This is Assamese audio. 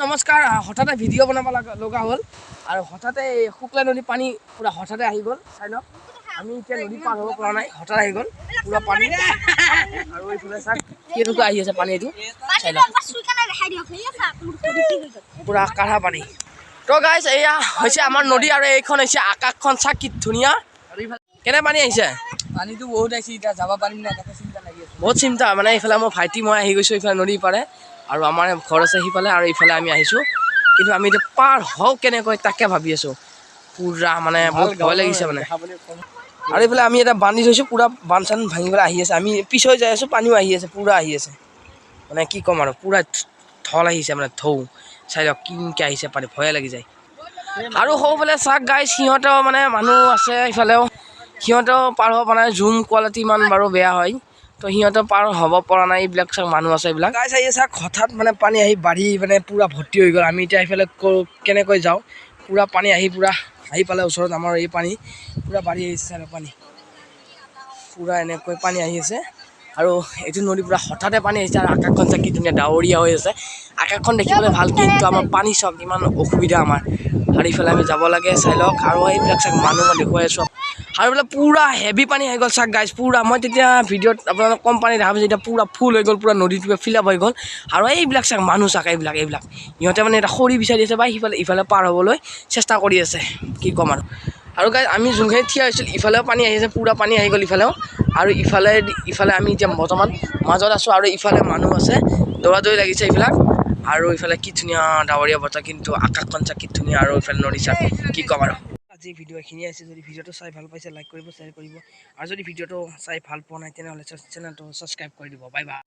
নমস্কাৰ হঠাতে ভিডিঅ' বনাব লগা হ'ল আৰু হঠাতে শুক্লা নদী পানী পুৰা হঠাতে আহি গ'ল চাই লওক আমি এতিয়া নদী পাৰ হ'ব পৰা নাই হঠাতে আহি গ'ল পুৰা পানী আৰু এইফালে চাওক কেনেকুৱা আহি আছে পানী এইটো চাই লওক পুৰা কাঢ়া পানী তো গাইজ এয়া হৈছে আমাৰ নদী আৰু এইখন হৈছে আকাশখন চাওক কি ধুনীয়া কেনে পানী আহিছে পানীটো বহুত আহিছে এতিয়া যাব পাৰিম না তাকে চিন্তা লাগি আছে বহুত চিন্তা মানে এইফালে মোৰ ভাইটি মই আহি গৈছোঁ এইফালে নদী পাৰে আৰু আমাৰ ঘৰ আছে সিফালে আৰু এইফালে আমি আহিছোঁ কিন্তু আমি এতিয়া পাৰ হওঁ কেনেকৈ তাকে ভাবি আছোঁ পুৰা মানে বহুত ভয় লাগিছে মানে আৰু এইফালে আমি এটা বান্ধি থৈছোঁ পুৰা বান্ধ চান ভাঙি পেলাই আহি আছে আমি পিছলৈ যাই আছোঁ পানীও আহি আছে পুৰা আহি আছে মানে কি ক'ম আৰু পুৰা ঢল আহিছে মানে ঢৌ চাই লওক কিনকৈ আহিছে পানী ভয়ে লাগি যায় আৰু সৌফালে চাওক গাইজ সিহঁতেও মানে মানুহ আছে ইফালেও সিহঁতেও পাৰ হ'ব পৰা নাই জুম কোৱালিটি ইমান বাৰু বেয়া হয় তো সিহঁতেও পাৰ হ'ব পৰা নাই এইবিলাক চাওক মানুহ আছে এইবিলাক গাইজ আহি চাওক হঠাৎ মানে পানী আহি বাঢ়ি মানে পুৰা ভৰ্তি হৈ গ'ল আমি এতিয়া এইফালে কেনেকৈ যাওঁ পুৰা পানী আহি পুৰা আহি পালে ওচৰত আমাৰ এই পানী পুৰা বাঢ়ি আহিছে চাই পানী পুৰা এনেকৈ পানী আহি আছে আৰু এইটো নদী পুৰা হঠাতে পানী আহিছে আৰু আকাশখন চাওক কি ধুনীয়া ডাৱৰীয়া হৈ আছে আকাশখন দেখিবলৈ ভাল কিন্তু আমাৰ পানী চাওক ইমান অসুবিধা আমাৰ আৰু ইফালে আমি যাব লাগে চাই লওক আৰু এইবিলাক চাওক মানুহ মই দেখুৱাই আছোঁ আৰু বোলে পুৰা হেভি পানী হৈ গ'ল চাওক গাইজ পুৰা মই তেতিয়া ভিডিঅ'ত আপোনালোকক কম পানী দেখা পাইছোঁ এতিয়া পুৰা ফুল হৈ গ'ল পুৰা নদীটো ফিল আপ হৈ গ'ল আৰু এইবিলাক চাওক মানুহ চাওক এইবিলাক সিহঁতে মানে এটা খৰি বিচাৰি আছে বা ইফালে পাৰ হ'বলৈ চেষ্টা কৰি আছে কি ক'ম আৰু গাইজ আমি যোনখিনি থিয় হৈছিলোঁ ইফালেও পানী আহিছে পুৰা পানী আহি গ'ল ইফালেও আৰু ইফালে আমি এতিয়া বৰ্তমান মাজত আছোঁ আৰু ইফালে মানুহ আছে দৌৰা লাগিছে এইবিলাক আৰু ইফালে কি ধুনীয়া ডাৱৰীয়া বতৰ কিন্তু আকাশখন চাওক কি ধুনীয়া আৰু ইফালে নদী চাওক কি ক'ম আৰু আজি ভিডিঅ' এইখিনি আছে যদি ভিডিঅ'টো চাই ভাল পাইছে লাইক কৰিব শ্বেয়াৰ কৰিব আৰু যদি ভিডিঅ'টো চাই ভাল পোৱা নাই তেনেহ'লে চেনেলটো ছাবস্ক্ৰাইব কৰি দিব বাই বাই